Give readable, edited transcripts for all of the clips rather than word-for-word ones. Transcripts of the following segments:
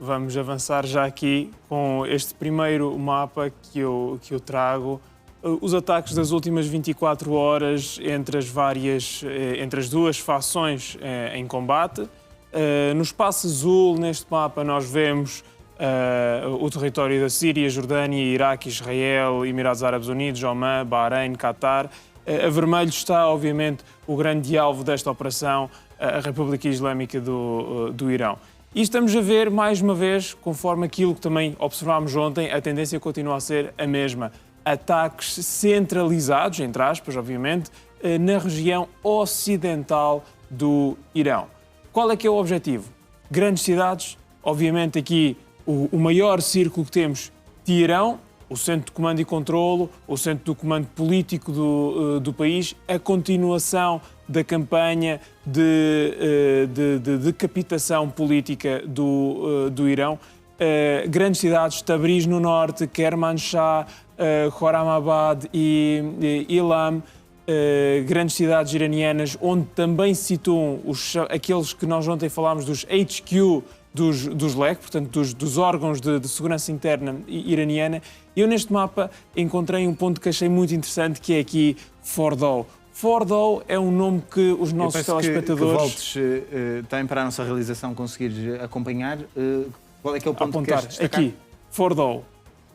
vamos avançar já aqui com este primeiro mapa que eu trago. Os ataques das últimas 24 horas entre as duas fações em combate. No espaço azul, neste mapa, nós vemos o território da Síria, Jordânia, Iraque, Israel, Emirados Árabes Unidos, Omã, Bahrein, Qatar. A vermelho está, obviamente, o grande alvo desta operação, a República Islâmica do Irão. E estamos a ver, mais uma vez, conforme aquilo que também observámos ontem, a tendência continua a ser a mesma. Ataques centralizados, entre aspas, obviamente, na região ocidental do Irão. Qual é que é o objetivo? Grandes cidades, obviamente aqui o maior círculo que temos, Teherão, o centro de comando e controlo, o centro do comando político do país, a continuação da campanha de decapitação política do Irão. Grandes cidades, Tabriz no norte, Kermanshah, Khorramabad e Ilam, grandes cidades iranianas, onde também se situam aqueles que nós ontem falámos dos HQ dos LEC, portanto dos órgãos de segurança interna iraniana. Eu neste mapa encontrei um ponto que achei muito interessante, que é aqui Fordow. Fordow é um nome que os nossos telespectadores... Que voltes também para a nossa realização conseguir acompanhar. Qual é que é o ponto que queres destacar? Aqui, Fordow.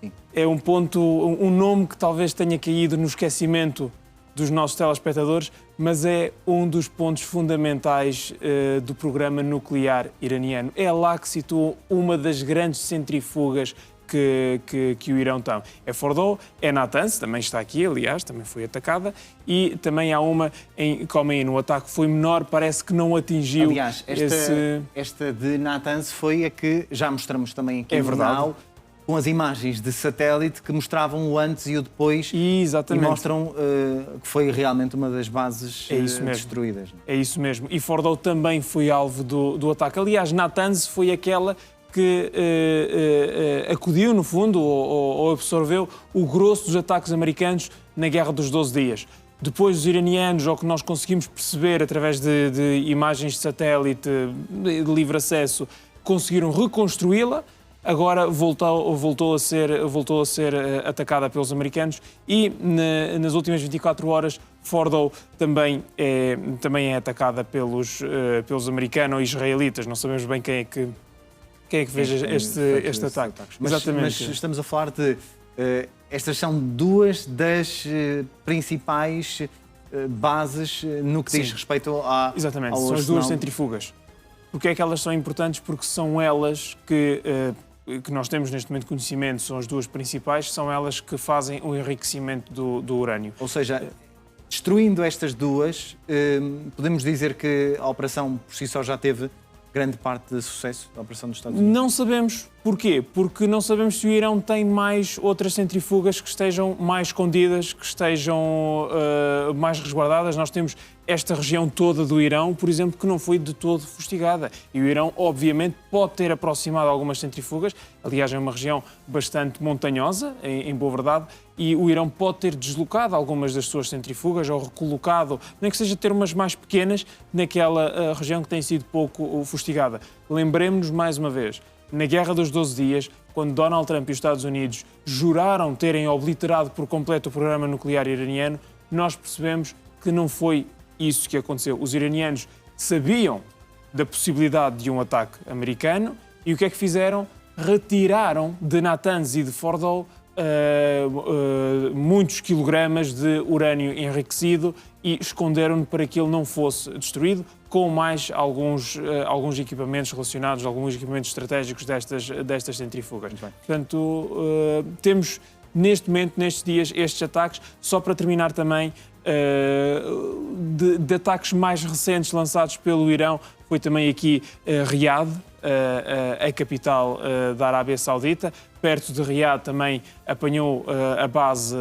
Sim. É um ponto, um nome que talvez tenha caído no esquecimento dos nossos telespectadores, mas é um dos pontos fundamentais do programa nuclear iraniano. É lá que situa uma das grandes centrifugas que o Irão tem. É Fordow, é Natanz, também está aqui, aliás, também foi atacada, e também há uma em Khomeini. O ataque foi menor, parece que não atingiu. Aliás, esta de Natanz foi a que já mostramos também aqui no canal, com as imagens de satélite que mostravam o antes e o depois. Exatamente. E mostram que foi realmente uma das bases destruídas. É isso mesmo. E Fordow também foi alvo do ataque. Aliás, Natanz foi aquela que acudiu, no fundo, ou absorveu o grosso dos ataques americanos na Guerra dos 12 Dias. Depois os iranianos, ao que nós conseguimos perceber através de imagens de satélite de livre acesso, conseguiram reconstruí-la. Agora voltou a ser atacada pelos americanos e nas últimas 24 horas Fordow também é atacada pelos americanos ou israelitas. Não sabemos bem quem é que fez este ataque. Mas estamos a falar de... estas são duas das principais bases no que diz respeito a... Exatamente, são as duas centrifugas. Porque é que elas são importantes? Porque são elas que nós temos neste momento conhecimento, são as duas principais, são elas que fazem o enriquecimento do urânio. Ou seja, destruindo estas duas, podemos dizer que a operação por si só já teve grande parte de sucesso, da operação dos Estados Unidos? Não sabemos. Porquê? Porque não sabemos se o Irão tem mais outras centrifugas que estejam mais escondidas, que estejam mais resguardadas. Nós temos esta região toda do Irão, por exemplo, que não foi de todo fustigada. E o Irão, obviamente, pode ter aproximado algumas centrifugas. Aliás, é uma região bastante montanhosa, em boa verdade, e o Irão pode ter deslocado algumas das suas centrifugas ou recolocado, nem que seja termas mais pequenas, naquela região que tem sido pouco fustigada. Lembremos-nos mais uma vez, na Guerra dos 12 Dias, quando Donald Trump e os Estados Unidos juraram terem obliterado por completo o programa nuclear iraniano, nós percebemos que não foi isso que aconteceu. Os iranianos sabiam da possibilidade de um ataque americano e o que é que fizeram? Retiraram de Natanz e de Fordow muitos quilogramas de urânio enriquecido e esconderam-no para que ele não fosse destruído, com mais alguns equipamentos relacionados, alguns equipamentos estratégicos destas centrifugas. Portanto, temos neste momento, nestes dias, estes ataques. Só para terminar também, de ataques mais recentes lançados pelo Irão, foi também aqui Riad, a capital da Arábia Saudita. Perto de Riad também apanhou a base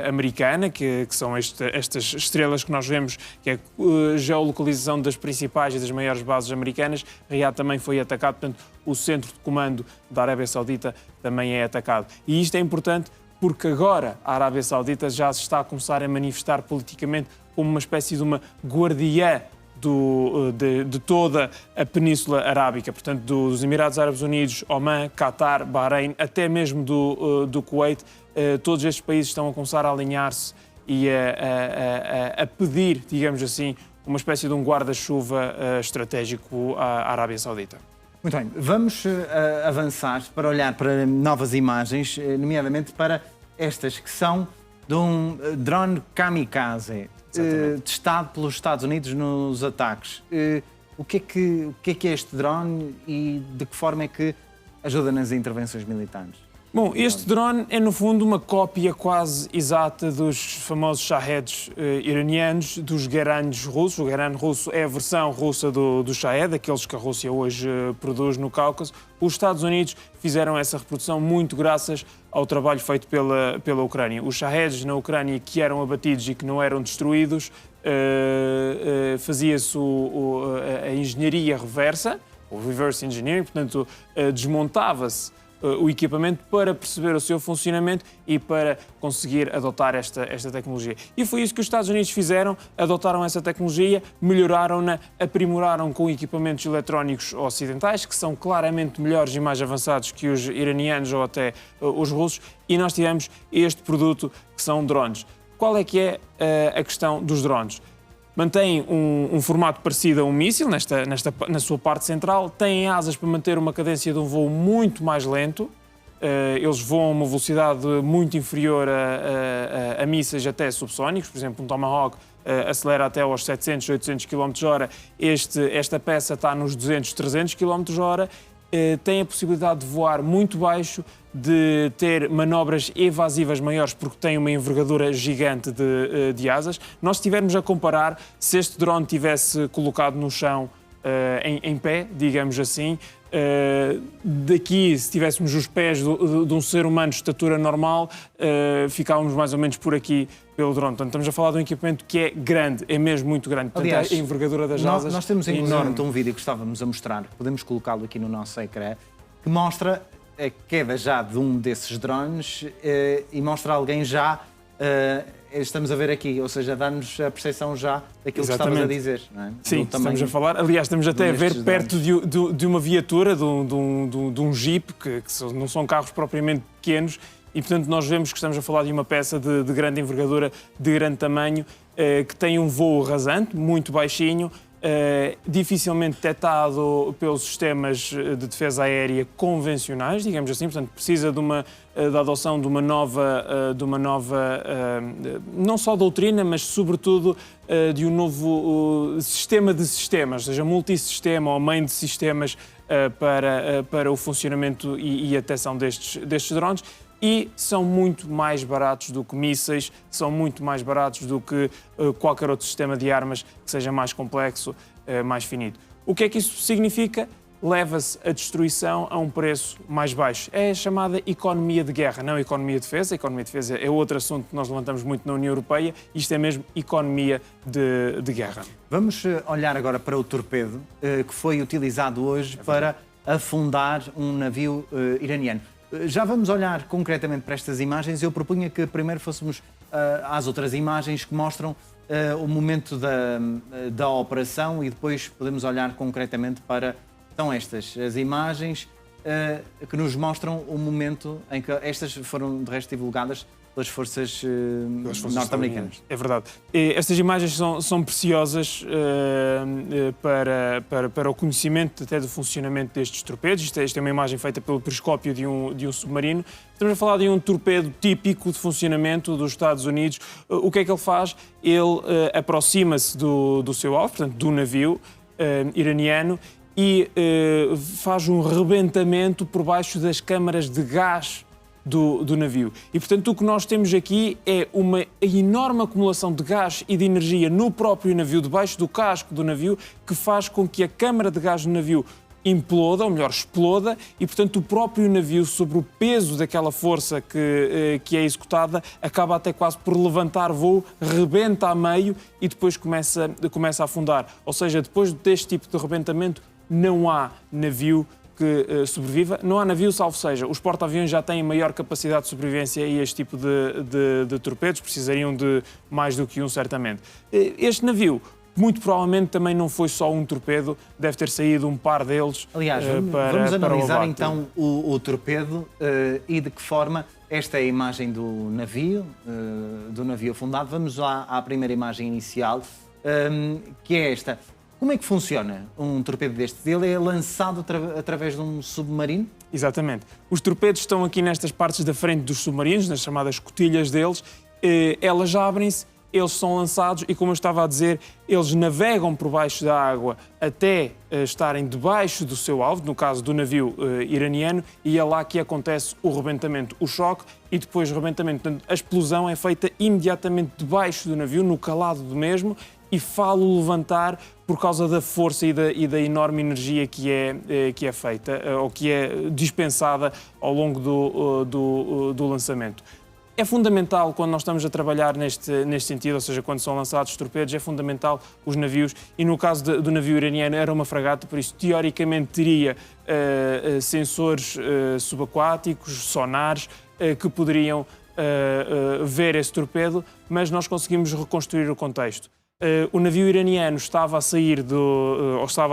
americana, que são estas estrelas que nós vemos, que é a geolocalização das principais e das maiores bases americanas. Riad também foi atacado, portanto, o centro de comando da Arábia Saudita também é atacado. E isto é importante porque agora a Arábia Saudita já se está a começar a manifestar politicamente como uma espécie de uma guardiã de toda a Península Arábica, portanto dos Emirados Árabes Unidos, Omã, Qatar, Bahrein, até mesmo do Kuwait. Todos estes países estão a começar a alinhar-se e a pedir, digamos assim, uma espécie de um guarda-chuva estratégico à Arábia Saudita. Muito bem, vamos avançar para olhar para novas imagens, nomeadamente para estas que são de um drone kamikaze, testado pelos Estados Unidos nos ataques. O que é este drone e de que forma é que ajuda nas intervenções militares? Bom, este drone é, no fundo, uma cópia quase exata dos famosos Shaheds iranianos, dos Geranes russos. O Geran russo é a versão russa do Shahed, aqueles que a Rússia hoje produz no Cáucaso. Os Estados Unidos fizeram essa reprodução muito graças ao trabalho feito pela Ucrânia. Os Shaheds na Ucrânia que eram abatidos e que não eram destruídos, fazia-se a engenharia reversa, o reverse engineering, portanto, desmontava-se o equipamento para perceber o seu funcionamento e para conseguir adotar esta tecnologia. E foi isso que os Estados Unidos fizeram, adotaram essa tecnologia, melhoraram-na, aprimoraram com equipamentos eletrónicos ocidentais, que são claramente melhores e mais avançados que os iranianos ou até os russos, e nós tivemos este produto que são drones. Qual é que é a questão dos drones? Mantém um formato parecido a um míssil, na sua parte central, têm asas para manter uma cadência de um voo muito mais lento. Eles voam a uma velocidade muito inferior a mísseis até subsónicos. Por exemplo, um Tomahawk acelera até aos 700, 800 km/h. Esta peça está nos 200, 300 km/h. Tem a possibilidade de voar muito baixo, de ter manobras evasivas maiores porque tem uma envergadura gigante de asas. Nós estivermos a comparar, se este drone tivesse colocado no chão em pé, digamos assim, daqui, se tivéssemos os pés de um ser humano de estatura normal, ficávamos mais ou menos por aqui pelo drone. Portanto, estamos a falar de um equipamento que é grande, é mesmo muito grande. Portanto, aliás, a envergadura das asas nós temos enorme. Um vídeo que estávamos a mostrar, podemos colocá-lo aqui no nosso ecrã, que mostra a queda já de um desses drones e mostra alguém já, estamos a ver aqui, ou seja, dá-nos a percepção já daquilo que estavas a dizer. Não é? Sim, estamos a falar, aliás, estamos até a ver perto de uma viatura, de um Jeep, que não são carros propriamente pequenos, e portanto nós vemos que estamos a falar de uma peça de grande envergadura, de grande tamanho, que tem um voo rasante, muito baixinho, dificilmente detectado pelos sistemas de defesa aérea convencionais, digamos assim, portanto precisa da adoção de uma nova não só doutrina, mas sobretudo de um novo sistema de sistemas, ou seja, multissistema ou meio de sistemas para o funcionamento e a detecção destes drones. E são muito mais baratos do que mísseis, são muito mais baratos do que qualquer outro sistema de armas que seja mais complexo, mais finito. O que é que isso significa? Leva-se a destruição a um preço mais baixo. É a chamada economia de guerra, não economia de defesa. A economia de defesa é outro assunto que nós levantamos muito na União Europeia. Isto é mesmo economia de guerra. Vamos olhar agora para o torpedo que foi utilizado hoje para afundar um navio iraniano. Já vamos olhar concretamente para estas imagens. Eu propunha que primeiro fôssemos às outras imagens que mostram o momento da operação e depois podemos olhar concretamente para... São estas as imagens que nos mostram o momento em que estas foram de resto divulgadas pelas forças norte-americanas. É verdade. Estas imagens são preciosas para o conhecimento até do funcionamento destes torpedos. Isto é uma imagem feita pelo periscópio de um submarino. Estamos a falar de um torpedo típico de funcionamento dos Estados Unidos. O que é que ele faz? Ele aproxima-se do seu alvo, portanto, do navio iraniano, e faz um rebentamento por baixo das câmaras de gás do navio. E, portanto, o que nós temos aqui é uma enorme acumulação de gás e de energia no próprio navio, debaixo do casco do navio, que faz com que a câmara de gás do navio imploda, ou melhor, exploda, e, portanto, o próprio navio, sobre o peso daquela força que é executada, acaba até quase por levantar voo, rebenta a meio e depois começa a afundar. Ou seja, depois deste tipo de rebentamento, não há navio que sobreviva. Não há navio, salvo seja, os porta-aviões já têm maior capacidade de sobrevivência a este tipo de torpedos, precisariam de mais do que um, certamente. Este navio, Muito provavelmente também não foi só um torpedo, deve ter saído um par deles. Aliás, vamos analisar então o torpedo e de que forma. Esta é a imagem do navio afundado. Vamos lá à primeira imagem inicial, que é esta. Como é que funciona um torpedo deste? Ele é lançado através de um submarino? Exatamente. Os torpedos estão aqui nestas partes da frente dos submarinos, nas chamadas escotilhas deles. Elas abrem-se, eles são lançados e, como eu estava a dizer, eles navegam por baixo da água até estarem debaixo do seu alvo, no caso do navio iraniano, e é lá que acontece o rebentamento, o choque e depois o rebentamento. Portanto, a explosão é feita imediatamente debaixo do navio, no calado do mesmo, e falo levantar por causa da força e da enorme energia que é feita ou que é dispensada ao longo do lançamento. É fundamental, quando nós estamos a trabalhar neste sentido, ou seja, quando são lançados torpedos, é fundamental os navios, e no caso do navio iraniano era uma fragata, por isso teoricamente teria sensores subaquáticos, sonares, que poderiam ver esse torpedo, mas nós conseguimos reconstruir o contexto. O navio iraniano estava a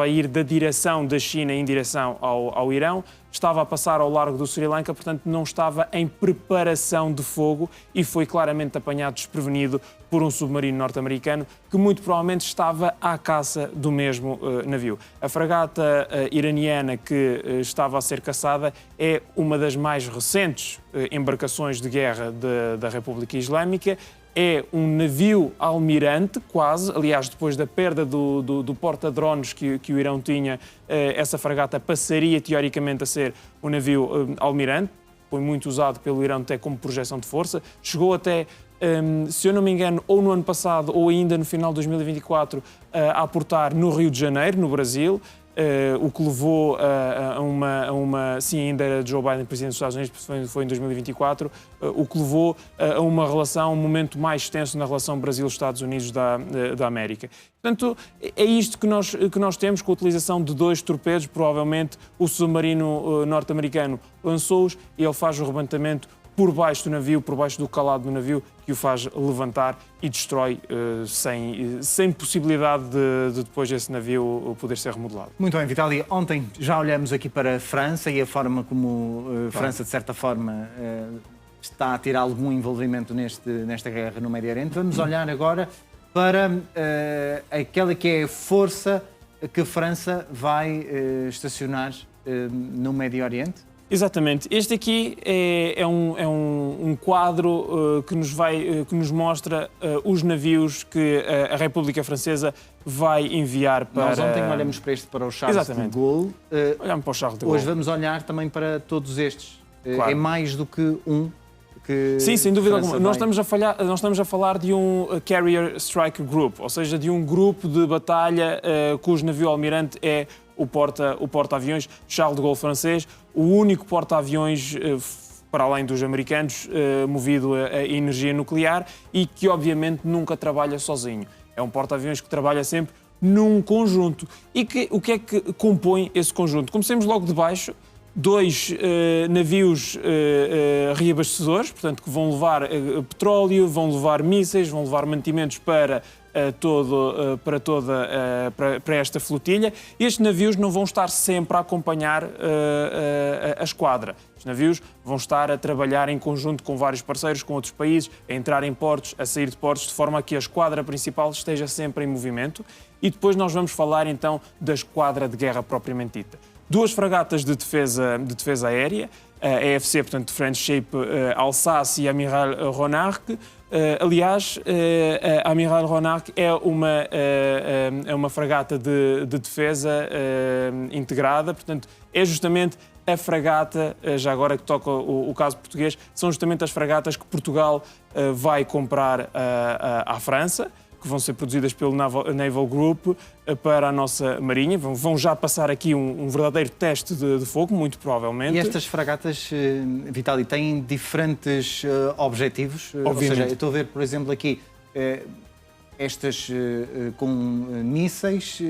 ir da direção da China em direção ao Irão, estava a passar ao largo do Sri Lanka, portanto não estava em preparação de fogo e foi claramente apanhado desprevenido por um submarino norte-americano que muito provavelmente estava à caça do mesmo navio. A fragata iraniana que estava a ser caçada é uma das mais recentes embarcações de guerra da República Islâmica. É um navio almirante, quase. Aliás, depois da perda do porta-drones que o Irão tinha, essa fragata passaria teoricamente a ser um navio almirante. Foi muito usado pelo Irão até como projeção de força. Chegou até, se eu não me engano, ou no ano passado ou ainda no final de 2024, a aportar no Rio de Janeiro, no Brasil. O que levou sim, ainda era Joe Biden, presidente dos Estados Unidos, foi em 2024, o que levou a uma relação, um momento mais extenso na relação Brasil-Estados Unidos da América. Portanto, é isto que nós temos, com a utilização de 2 torpedos. Provavelmente o submarino norte-americano lançou-os e ele faz o rebentamento por baixo do navio, por baixo do calado do navio, que o faz levantar e destrói sem possibilidade de depois esse navio poder ser remodelado. Muito bem, Vitaly. Ontem já olhamos aqui para a França e a forma como a França, de certa forma, está a ter algum envolvimento nesta guerra no Médio Oriente. Vamos olhar agora para aquela que é a força que a França vai estacionar no Médio Oriente. Exatamente. Este aqui é um quadro que nos mostra os navios que a República Francesa vai enviar para... Nós ontem olhamos para o Charles de Gaulle. Olhamos para o Charles de Gaulle. Hoje vamos olhar também para todos estes. Claro. É mais do que um que... Sim, sem dúvida alguma. Nós estamos a falar de um Carrier Strike Group, ou seja, de um grupo de batalha cujo navio almirante é o porta-aviões Charles de Gaulle francês, o único porta-aviões, para além dos americanos, movido a energia nuclear e que obviamente nunca trabalha sozinho. É um porta-aviões que trabalha sempre num conjunto. E o que é que compõe esse conjunto? Comecemos logo de baixo. 2 navios reabastecedores, portanto, que vão levar petróleo, vão levar mísseis, vão levar mantimentos para esta flotilha. Estes navios não vão estar sempre a acompanhar a esquadra. Os navios vão estar a trabalhar em conjunto com vários parceiros, com outros países, a entrar em portos, a sair de portos, de forma a que a esquadra principal esteja sempre em movimento. E depois nós vamos falar então da esquadra de guerra propriamente dita. 2 fragatas de defesa aérea, a EFC, portanto, French Shape Alsace e Amiral Ronark. Aliás, a Amiral Ronark é uma fragata de defesa integrada, portanto, é justamente a fragata, já agora que toca o caso português, são justamente as fragatas que Portugal vai comprar à França, que vão ser produzidas pelo Naval Group para a nossa Marinha. Vão já passar aqui um verdadeiro teste de fogo, muito provavelmente. E estas fragatas, Vitaly, têm diferentes objetivos? Obviamente. Ou seja, eu estou a ver, por exemplo, aqui estas com mísseis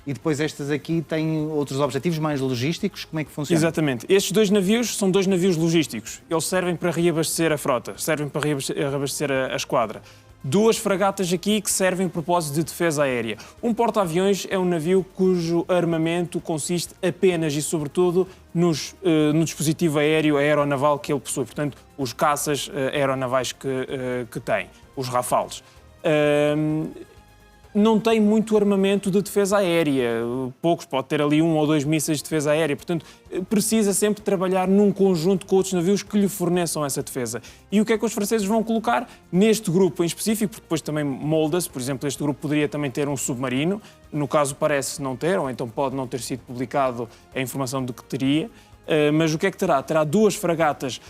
e depois estas aqui têm outros objetivos mais logísticos. Como é que funciona? Exatamente. Estes 2 navios são 2 navios logísticos. Eles servem para reabastecer a frota, servem para reabastecer a esquadra. 2 fragatas aqui que servem propósito de defesa aérea. Um porta-aviões é um navio cujo armamento consiste apenas e sobretudo no dispositivo aeronaval que ele possui, portanto, os caças aeronavais que tem, os Rafales. Não tem muito armamento de defesa aérea, poucos, pode ter ali 1 ou 2 mísseis de defesa aérea, portanto precisa sempre trabalhar num conjunto com outros navios que lhe forneçam essa defesa. E o que é que os franceses vão colocar neste grupo em específico, porque depois também molda-se, por exemplo, este grupo poderia também ter um submarino, no caso parece não ter, ou então pode não ter sido publicado a informação de que teria. Mas o que é que terá? Terá 2 fragatas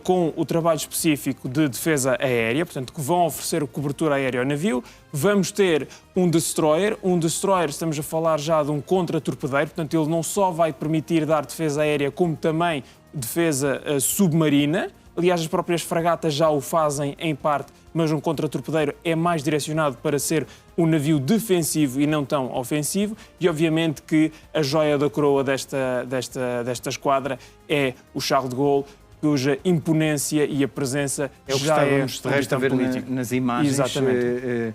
com o trabalho específico de defesa aérea, portanto, que vão oferecer cobertura aérea ao navio. Vamos ter um destroyer. Um destroyer, estamos a falar já de um contra-torpedeiro, portanto, ele não só vai permitir dar defesa aérea, como também defesa submarina. Aliás, as próprias fragatas já o fazem em parte, mas um contra-torpedeiro é mais direcionado para ser um navio defensivo e não tão ofensivo. E, obviamente, que a joia da coroa desta esquadra é o Charles de Gaulle, cuja imponência e a presença já é de resto a ver nas imagens. Exatamente.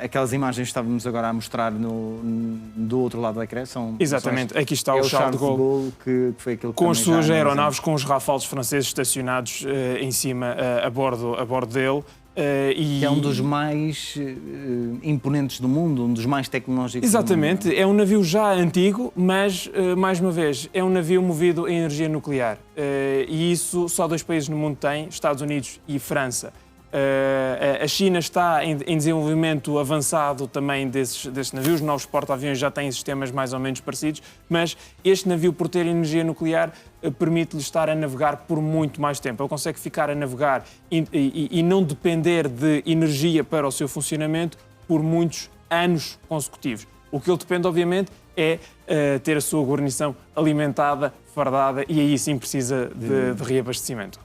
Aquelas imagens que estávamos agora a mostrar do outro lado do ecrã são... Exatamente, aqui está o Charles de Gaulle que foi aquele que com as suas aeronaves, com os Rafales franceses estacionados em cima, a bordo dele. Que é um dos mais imponentes do mundo, um dos mais tecnológicos. Exatamente, do mundo. É um navio já antigo, mas, mais uma vez, é um navio movido a energia nuclear. E isso só 2 países no mundo têm, Estados Unidos e França. A China está em desenvolvimento avançado também desses navios. Novos porta-aviões já têm sistemas mais ou menos parecidos, mas este navio, por ter energia nuclear, permite-lhe estar a navegar por muito mais tempo. Ele consegue ficar a navegar e não depender de energia para o seu funcionamento por muitos anos consecutivos. O que ele depende, obviamente, é ter a sua guarnição alimentada, fardada, e aí sim precisa de reabastecimento.